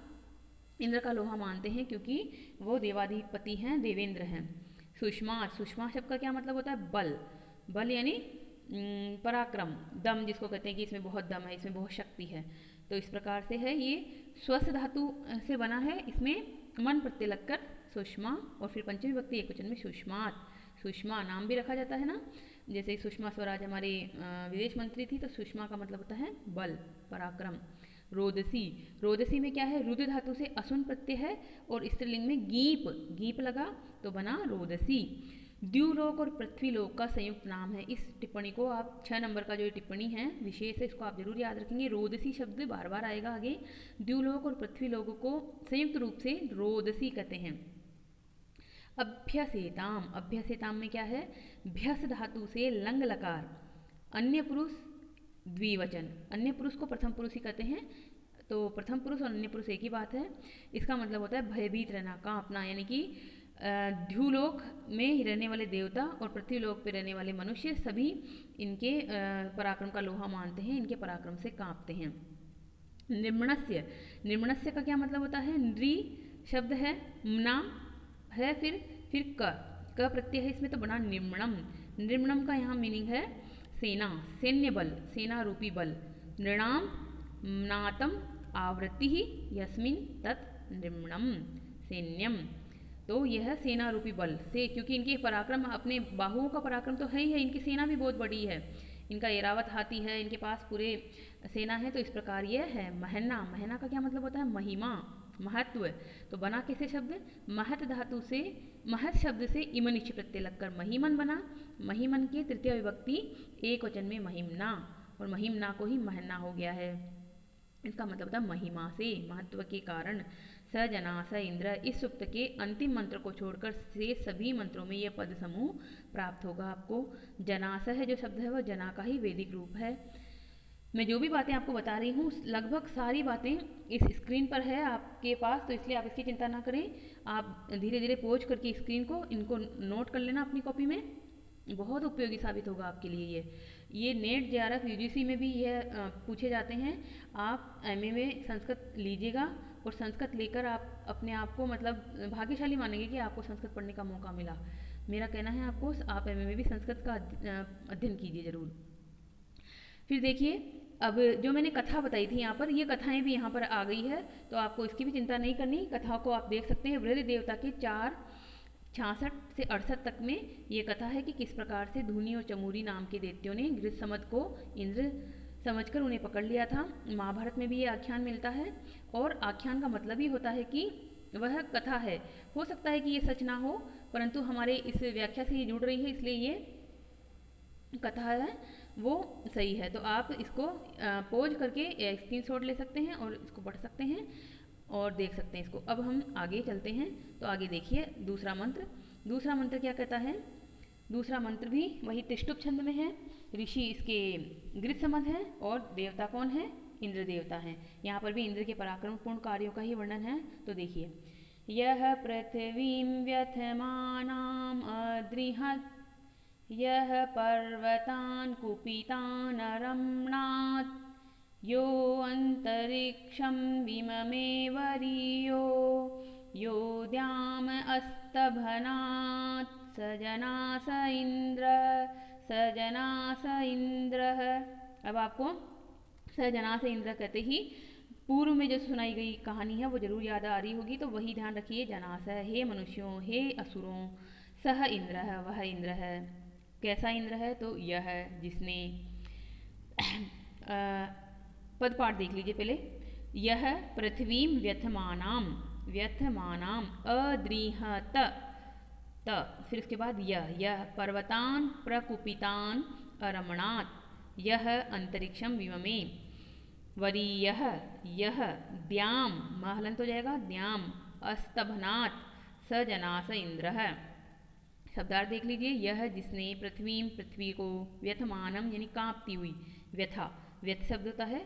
इंद्र का लोहा मानते हैं, क्योंकि वो देवाधिपति हैं, देवेंद्र हैं। सुषमा। सुषमा शब्द का क्या मतलब होता है? बल। बल यानी पराक्रम, दम जिसको कहते हैं कि इसमें बहुत दम है, इसमें बहुत शक्ति है। तो इस प्रकार से है ये। स्वस्थ धातु से बना है, इसमें मन प्रत्यय लगकर सुषमा, और फिर पंचमी विभक्ति एक वचन में सुषमात। सुषमा नाम भी रखा जाता है ना, जैसे सुषमा स्वराज हमारे विदेश मंत्री थी, तो सुषमा का मतलब होता है बल, पराक्रम। रोदसी। रोदसी में क्या है? रुद्र धातु से असुन प्रत्यय है और स्त्रीलिंग में गीप, गीप लगा तो बना रोदसी। द्युलोक और पृथ्वीलोक का संयुक्त नाम है। इस टिप्पणी को आप 6 नंबर का जो टिप्पणी है विशेष है, इसको आप जरूर याद रखेंगे। रोदसी शब्द बार बार आएगा आगे। द्युलोक और पृथ्वीलोक को संयुक्त रूप से रोदसी कहते हैं। अभ्यसेताम। अभ्यसेताम में क्या है? भ्यस धातु से लंग लकार, अन्य पुरुष द्विवचन। अन्य पुरुष को प्रथम पुरुष ही कहते हैं, तो प्रथम पुरुष और अन्य पुरुष एक ही बात है। इसका मतलब होता है भयभीत रहना, कांपना, यानी कि द्युलोक में रहने वाले देवता और पृथ्वीलोक पे रहने वाले मनुष्य सभी इनके पराक्रम का लोहा मानते हैं, इनके पराक्रम से कांपते हैं। निर्मणस्य। निर्मणस्य का क्या मतलब होता है? नृ शब्द है, नाम है, फिर क प्रत्यय है इसमें, तो बना निर्मणम। निर्मणम का यहाँ मीनिंग है सेना, सैन्य बल, सेना रूपी बल। नृणाम नातम आवृत्ति ही यस्मिन तत् निर्मणम, सैन्यम। तो यह सेना रूपी बल से, क्योंकि इनके पराक्रम, अपने बाहुओं का पराक्रम तो है ही है, इनकी सेना भी बहुत बड़ी है। इनका एरावत हाथी है, इनके पास पूरे सेना है। तो इस प्रकार यह है महना। महना का क्या मतलब होता है? महिमा, महत्व। तो बना कैसे शब्द? महत धातु से, महत शब्द से इमनिच प्रत्यय लगकर महिमन बना। महिमन की तृतीय विभक्ति एक वचन में महिमना, और महिमना को ही महना हो गया है। इसका मतलब था महिमा से, महत्व के कारण। स जना स इंद्र, इस सूक्त के अंतिम मंत्र को छोड़कर से सभी मंत्रों में यह पद समूह प्राप्त होगा आपको। जनास है जो शब्द है वह जना का ही वैदिक रूप है। मैं जो भी बातें आपको बता रही हूँ लगभग सारी बातें इस स्क्रीन पर है आपके पास, तो इसलिए आप इसकी चिंता ना करें। आप धीरे धीरे पोंछ करके स्क्रीन को इनको नोट कर लेना अपनी कॉपी में, बहुत उपयोगी साबित होगा आपके लिए। ये नेट जेआरएफ यूजीसी में भी यह पूछे जाते हैं। आप एमए में संस्कृत लीजिएगा और संस्कृत लेकर आप अपने आप को मतलब भाग्यशाली मानेंगे कि आपको संस्कृत पढ़ने का मौका मिला। मेरा कहना है आपको, आप एमए में भी संस्कृत का अध्ययन कीजिए ज़रूर। फिर देखिए, अब जो मैंने कथा बताई थी यहाँ पर, ये कथाएं भी यहाँ पर आ गई है, तो आपको इसकी भी चिंता नहीं करनी। कथाओं को आप देख सकते हैं। वृद्ध देवता के 466 से 68 तक में ये कथा है कि किस प्रकार से धूनी और चमूरी नाम के दैत्यों ने गृहसमद को इंद्र समझकर उन्हें पकड़ लिया था। महाभारत में भी ये आख्यान मिलता है, और आख्यान का मतलब ही होता है कि वह कथा है। हो सकता है कि ये सच ना हो, परंतु हमारे इस व्याख्या से ये जुड़ रही है, इसलिए ये कथा है वो सही है। तो आप इसको पोज करके स्क्रीनशॉट ले सकते हैं और इसको पढ़ सकते हैं और देख सकते हैं इसको। अब हम आगे चलते हैं, तो आगे देखिए दूसरा मंत्र। दूसरा मंत्र क्या कहता है? दूसरा मंत्र भी वही त्रिष्टुप छंद में है। ऋषि इसके गृहसमद है और देवता कौन है? इंद्र देवता हैं। यहाँ पर भी इंद्र के पराक्रमपूर्ण कार्यों का ही वर्णन है। तो देखिए, यह पृथ्वीं व्यथमानाम् अद्रिहत्, यह पर्वतान् कुपितान् रम्णात्, यो अन्तरिक्षं विममेव रियो, यो द्याम अस्तभनात्, स जनास इंद्र, स जनास इंद्रः। अब आपको स जनास इंद्र कहते ही पूर्व में जो सुनाई गई कहानी है वो जरूर याद आ रही होगी, तो वही ध्यान रखिए। जनास, हे मनुष्यों, हे असुरों, सह इंद्र है, वह इंद्र है। कैसा इंद्र है? तो यह जिसने पदपाठ देख लीजिए पहले। यह पृथ्वीं व्यथमानाम अद्रिहत त, फिर उसके बाद यह पर्वतान प्रकुपितान अरमणात्, यह अंतरिक्षम विममे, वरीयः यह द्याम, महलंत हो जाएगा द्याम, अस्तभनात् स जनास इंद्रः। शब्दार्थ देख लीजिए। यह जिसने पृथ्वी को व्यथमानम यानी कांपती हुई, व्यथा, व्यथ शब्द होता है,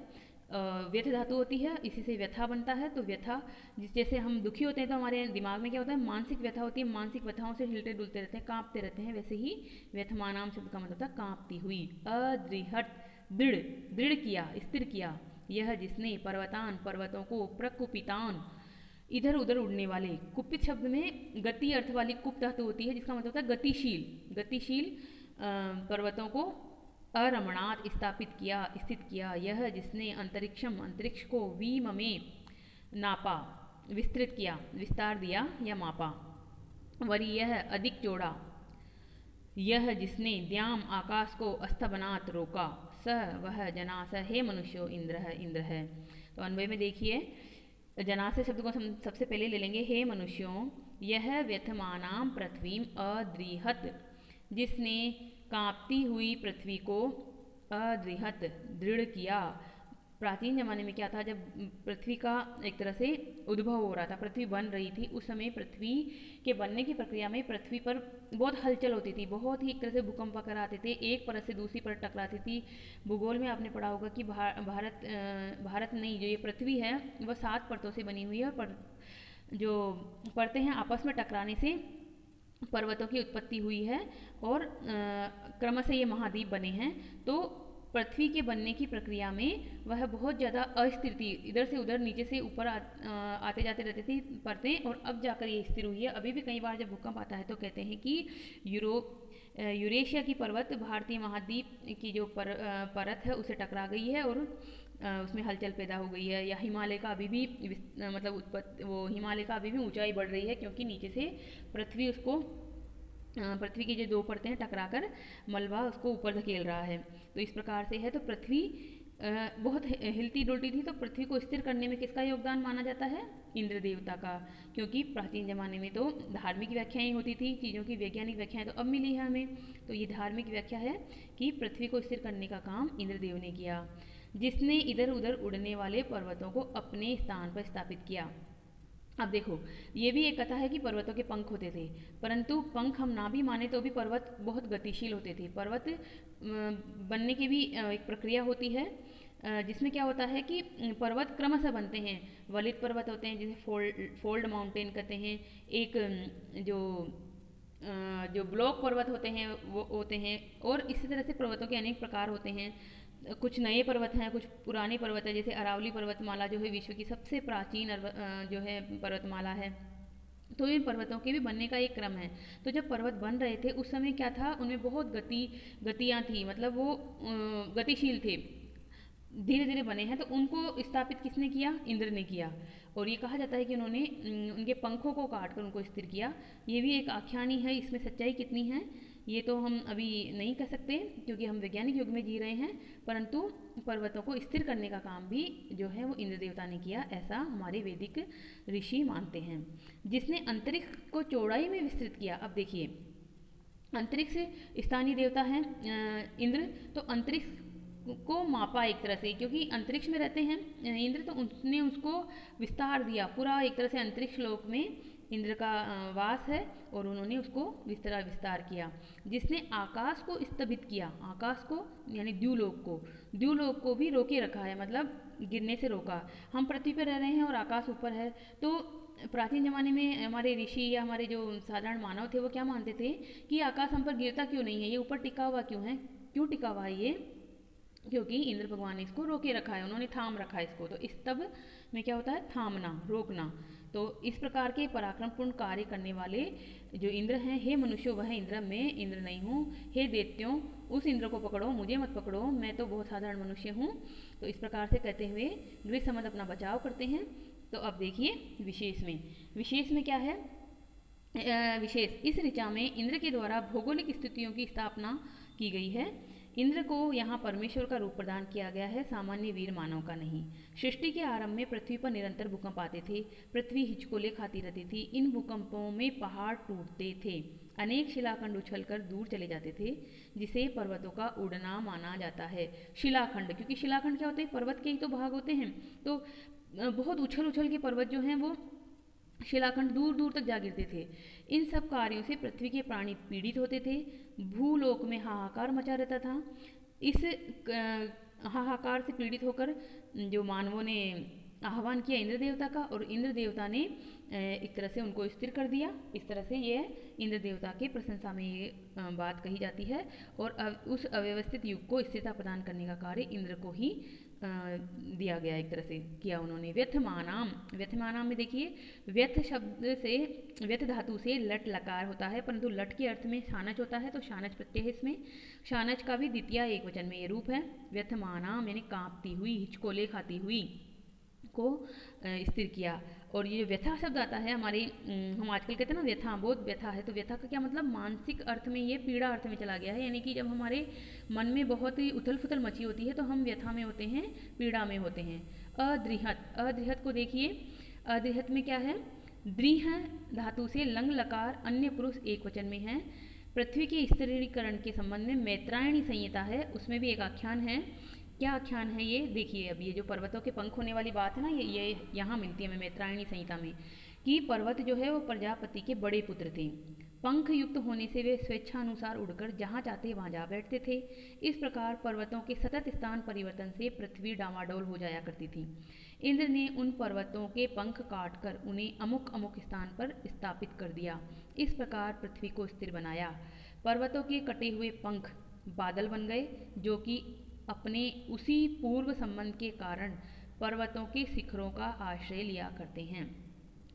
व्यथ धातु होती है, इसी से व्यथा बनता है। तो व्यथा, जैसे हम दुखी होते हैं तो हमारे दिमाग में क्या होता है, मानसिक व्यथा होती है, मानसिक व्यथाओं से हिलते डुलते रहते हैं, कांपते रहते हैं। वैसे ही व्यथमानाम शब्द का मतलब था कांपती हुई। अदृहट, दृढ़, दृढ़ किया, स्थिर किया। यह जिसने पर्वतान, पर्वतों को, प्रकुपितान, इधर उधर उड़ने वाले, कुपित शब्द में गति अर्थ वाली कुप धातु होती है, जिसका मतलब होता है गतिशील, गतिशील पर्वतों को अरमणात स्थापित किया, स्थित किया। यह जिसने अंतरिक्षम, अंतरिक्ष को, विममे नापा, विस्तृत किया, विस्तार दिया या मापा। वरीयः अधिक जोड़ा। यह जिसने द्याम, आकाश को, अस्तबनात रोका। सह वह, जनास हे मनुष्यो, इंद्र है, इंद्र है। तो अन्वय में देखिए, जनास शब्द को हम सबसे पहले ले लेंगे। हे मनुष्यों, यह व्यथमानाम पृथ्वीं अद्रिहत, जिसने कांपती हुई पृथ्वी को अद्रिहत, दृढ़ किया। प्राचीन जमाने में क्या था, जब पृथ्वी का एक तरह से उद्भव हो रहा था, पृथ्वी बन रही थी, उस समय पृथ्वी के बनने की प्रक्रिया में पृथ्वी पर बहुत हलचल होती थी, बहुत ही एक तरह से भूकंप वगैरह आते थे, एक परत से दूसरी परत टकराती थी। भूगोल में आपने पढ़ा होगा कि भारत नहीं, जो ये पृथ्वी है वह 7 परतों से बनी हुई है, और जो परतें हैं आपस में टकराने से पर्वतों की उत्पत्ति हुई है, और क्रमशः ये महाद्वीप बने हैं। तो पृथ्वी के बनने की प्रक्रिया में वह बहुत ज़्यादा अस्थिर थी, इधर से उधर, नीचे से ऊपर आते जाते रहते थे परतें, और अब जाकर ये स्थिर हुई है। अभी भी कई बार जब भूकंप आता है तो कहते हैं कि यूरेशिया की पर्वत भारतीय महाद्वीप की जो परत है उसे टकरा गई है, और उसमें हलचल पैदा हो गई है। या हिमालय का अभी भी हिमालय का अभी भी ऊंचाई बढ़ रही है, क्योंकि नीचे से पृथ्वी की जो 2 परतें हैं टकराकर मलबा उसको ऊपर धकेल रहा है। तो इस प्रकार से है। तो पृथ्वी बहुत हिलती डुलती थी, तो पृथ्वी को स्थिर करने में किसका योगदान माना जाता है, इंद्र देवता का। क्योंकि प्राचीन जमाने में तो धार्मिक व्याख्याएं होती थी चीज़ों की, वैज्ञानिक व्याख्याएं तो अब मिली है हमें। तो ये धार्मिक व्याख्या है कि पृथ्वी को स्थिर करने का काम इंद्रदेव ने किया, जिसने इधर उधर उड़ने वाले पर्वतों को अपने स्थान पर स्थापित किया। अब देखो, ये भी एक कथा है कि पर्वतों के पंख होते थे, परंतु पंख हम ना भी माने तो भी पर्वत बहुत गतिशील होते थे। पर्वत बनने की भी एक प्रक्रिया होती है, जिसमें क्या होता है कि पर्वत क्रमशः बनते हैं। वलित पर्वत होते हैं, जिसे फोल्ड माउंटेन कहते हैं। एक जो ब्लॉक पर्वत होते हैं वो होते हैं, और इसी तरह से पर्वतों के अनेक प्रकार होते हैं। कुछ नए पर्वत हैं, कुछ पुराने पर्वत हैं, जैसे अरावली पर्वतमाला जो है विश्व की सबसे प्राचीन जो है पर्वतमाला है। तो इन पर्वतों के भी बनने का एक क्रम है। तो जब पर्वत बन रहे थे उस समय क्या था, उनमें बहुत गतियाँ थी, मतलब वो गतिशील थे, धीरे धीरे बने हैं। तो उनको स्थापित किसने किया, इंद्र ने किया। और ये कहा जाता है कि उन्होंने उनके पंखों को काट कर उनको स्थिर किया। ये भी एक आख्यानी है, इसमें सच्चाई कितनी है ये तो हम अभी नहीं कह सकते, क्योंकि हम वैज्ञानिक युग में जी रहे हैं। परंतु पर्वतों को स्थिर करने का काम भी जो है वो इंद्र देवता ने किया, ऐसा हमारे वैदिक ऋषि मानते हैं। जिसने अंतरिक्ष को चौड़ाई में विस्तृत किया। अब देखिए, अंतरिक्ष स्थानीय देवता है इंद्र, तो अंतरिक्ष को मापा एक तरह से, क्योंकि अंतरिक्ष में रहते हैं इंद्र, तो उसने उसको विस्तार दिया। पूरा एक तरह से अंतरिक्ष लोक में इंद्र का वास है, और उन्होंने उसको विस्तार किया। जिसने आकाश को स्तभित किया, आकाश को यानी द्यूलोक को भी रोके रखा है, मतलब गिरने से रोका। हम पृथ्वी पर रह रहे हैं और आकाश ऊपर है। तो प्राचीन ज़माने में हमारे ऋषि या हमारे जो साधारण मानव थे वो क्या मानते थे कि आकाश हम पर गिरता क्यों नहीं है, ये ऊपर टिका हुआ क्यों है, क्यों टिका हुआ है ये, क्योंकि इंद्र भगवान ने इसको रोके रखा है, उन्होंने थाम रखा है इसको। तो स्तभ में क्या होता है, थामना, रोकना। तो इस प्रकार के पराक्रमपूर्ण कार्य करने वाले जो इंद्र हैं, हे मनुष्यों वह इंद्र, मैं इंद्र नहीं हूँ। हे दैत्यों, उस इंद्र को पकड़ो, मुझे मत पकड़ो, मैं तो बहुत साधारण मनुष्य हूँ। तो इस प्रकार से कहते हुए गृहसमंध अपना बचाव करते हैं। तो अब देखिए विशेष में क्या है, विशेष इस ऋचा में इंद्र के द्वारा भौगोलिक स्थितियों की स्थापना की गई है। इंद्र को यहाँ परमेश्वर का रूप प्रदान किया गया है, सामान्य वीर मानव का नहीं। सृष्टि के आरंभ में पृथ्वी पर निरंतर भूकंप आते थे। पृथ्वी हिचकोले खाती रहती थी। इन भूकंपों में पहाड़ टूटते थे, अनेक शिलाखंड उछलकर दूर चले जाते थे, जिसे पर्वतों का उड़ना माना जाता है। शिलाखंड, क्योंकि शिलाखंड क्या होते हैं, पर्वत के ही तो भाग होते हैं। तो बहुत उछल उछल के पर्वत जो हैं वो शिलाखंड दूर दूर तक जा गिरते थे। इन सब कार्यों से पृथ्वी के प्राणी पीड़ित होते थे। भूलोक में हाहाकार मचा रहता था। इस हाहाकार से पीड़ित होकर जो मानवों ने आह्वान किया इंद्र देवता का, और इंद्र देवता ने एक तरह से उनको स्थिर कर दिया। इस तरह से ये इंद्र देवता की प्रशंसा में ये बात कही जाती है। और उस अव्यवस्थित युग को स्थिरता प्रदान करने का कार्य इंद्र को ही दिया गया, एक तरह से किया उन्होंने। व्यथमानाम, व्यथमानाम में देखिए, व्यथ शब्द से, व्यथ धातु से लट लकार होता है, परंतु लट के अर्थ में शानच होता है, तो शानच प्रत्यय है इसमें। शानच का भी द्वितीय एक वचन में ये रूप है। व्यथमानाम यानी कांपती हुई, हिचकोले खाती हुई को स्थिर किया। और ये जो व्यथा शब्द आता है हमारे, हम आजकल कहते हैं ना व्यथा, बहुत व्यथा है, तो व्यथा का क्या मतलब, मानसिक अर्थ में ये पीड़ा अर्थ में चला गया है। यानी कि जब हमारे मन में बहुत ही उथल पुथल मची होती है तो हम व्यथा में होते हैं, पीड़ा में होते हैं। अदृहत, अदृहत को देखिए, अदृहत में क्या है, दृह धातु से लंग लकार अन्य पुरुष एक वचन में है। पृथ्वी के स्थिरीकरण के संबंध में मैत्रायणी संहिता है, उसमें भी एक आख्यान है। क्या आख्यान है ये देखिए। अब ये जो पर्वतों के पंख होने वाली बात है ना, ये यहाँ मिलती है हमें मैत्रायणी संहिता में, कि पर्वत जो है वो प्रजापति के बड़े पुत्र थे। पंख युक्त होने से वे स्वेच्छानुसार उड़कर जहाँ चाहते वहाँ जा बैठते थे। इस प्रकार पर्वतों के सतत स्थान परिवर्तन से पृथ्वी डामाडोल हो जाया करती थी। इंद्र ने उन पर्वतों के पंख काटकर उन्हें अमुक अमुक स्थान पर स्थापित कर दिया। इस प्रकार पृथ्वी को स्थिर बनाया। पर्वतों के कटे हुए पंख बादल बन गए, जो कि अपने उसी पूर्व संबंध के कारण पर्वतों के शिखरों का आश्रय लिया करते हैं।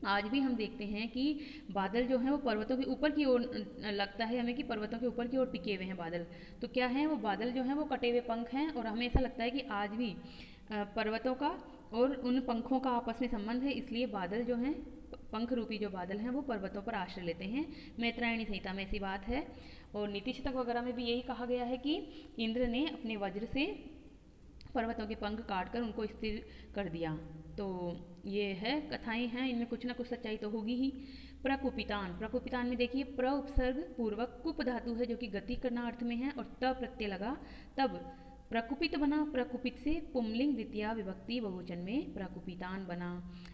आज भी हम देखते हैं कि बादल जो हैं वो पर्वतों के ऊपर की ओर, लगता है हमें कि पर्वतों के ऊपर की ओर टिके हुए हैं बादल। तो क्या है, वो बादल जो हैं वो कटे हुए पंख हैं, और हमें ऐसा लगता है कि आज भी पर्वतों का और उन पंखों का आपस में संबंध है। इसलिए बादल जो हैं, पंख रूपी जो बादल हैं, वो पर्वतों पर आश्रय लेते हैं। मैत्रायणी संहिता में ऐसी बात है। और नीति शतक वगैरह में भी यही कहा गया है कि इंद्र ने अपने वज्र से पर्वतों के पंख काटकर उनको स्थिर कर दिया। तो ये है, कथाएं हैं, इनमें कुछ ना कुछ सच्चाई तो होगी ही। प्रकुपितान, प्रकुपितान में देखिए, प्र उपसर्ग पूर्वक कुप धातु है, जो कि गति करना अर्थ में है, और त प्रत्यय लगा तब प्रकुपित बना। प्रकुपित से पुंलिंग द्वितीय विभक्ति बहुवचन में प्रकुपितान बना।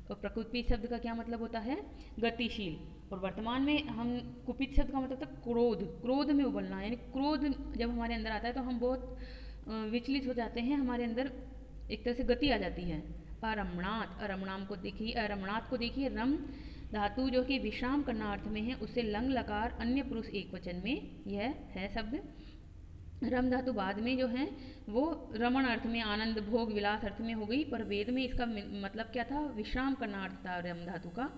और प्रकुपित शब्द का क्या मतलब होता है, गतिशील। और वर्तमान में हम कुपित शब्द का मतलब होता है क्रोध, क्रोध में उबलना। यानी क्रोध जब हमारे अंदर आता है तो हम बहुत विचलित हो जाते हैं, हमारे अंदर एक तरह से गति आ जाती है। अरमणात, अरमणाम को देखिए, अरमणात को देखिए, रम धातु जो कि विश्राम करना अर्थ में है, उससे लंग लकार अन्य पुरुष एक वचन में यह है शब्द। रम धातु बाद में जो है वो रमण अर्थ में, आनंद भोग विलास अर्थ में हो गई, पर वेद में इसका मतलब क्या था, विश्राम करना अर्थ था रम धातु का।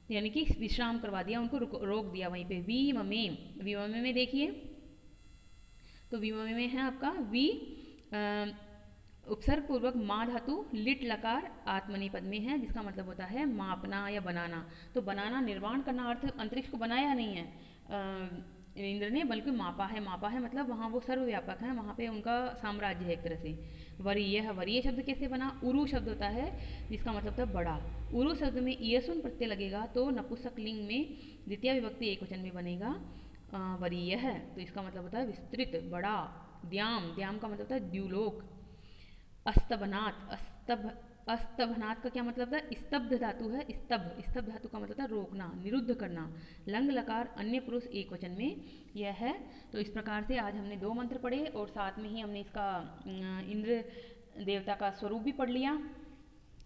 यानी कि विश्राम करवा दिया, उनको रोक दिया वहीं पे। वीममे, वीममे में देखिए, तो वीममे में है आपका वी उपसर्ग पूर्वक मा धातु लिट लकार आत्मनेपद में है, जिसका मतलब होता है मापना या बनाना। तो बनाना, निर्माण करना अर्थ, अंतरिक्ष को बनाया नहीं है इंद्र ने, बल्कि मापा है। मापा है मतलब वहाँ वो सर्वव्यापक है, वहाँ पे उनका साम्राज्य है एक तरह से। वरीय, वरीय शब्द कैसे बना, उरु शब्द होता है, जिसका मतलब था बड़ा। उरु शब्द में ईयसुन प्रत्यय लगेगा तो नपुंसक लिंग में द्वितीय विभक्ति एक वचन में बनेगा वरीय है, तो इसका मतलब होता है विस्तृत, बड़ा। द्याम, द्याम का मतलब होता है द्युलोक। अस्तभनात, अस्तभनात का क्या मतलब था, स्तब्ध धातु है, स्तब्ध, स्तब्ध धातु का मतलब था रोकना, निरुद्ध करना। लंग लकार अन्य पुरुष एक वचन में यह है। तो इस प्रकार से आज हमने 2 मंत्र पढ़े, और साथ में ही हमने इसका इंद्र देवता का स्वरूप भी पढ़ लिया।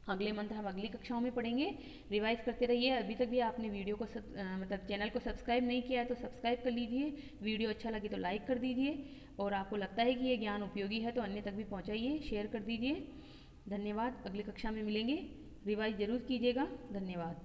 अगले मंत्र हम अगली कक्षाओं में पढ़ेंगे। रिवाइज करते रहिए। अभी तक भी आपने वीडियो को मतलब चैनल को सब्सक्राइब नहीं किया है तो सब्सक्राइब कर लीजिए। वीडियो अच्छा लगे तो लाइक कर दीजिए, और आपको लगता है कि ये ज्ञान उपयोगी है तो अन्य तक भी पहुंचाइए, शेयर कर दीजिए। धन्यवाद। अगली कक्षा में मिलेंगे। रिवाइज जरूर कीजिएगा। धन्यवाद।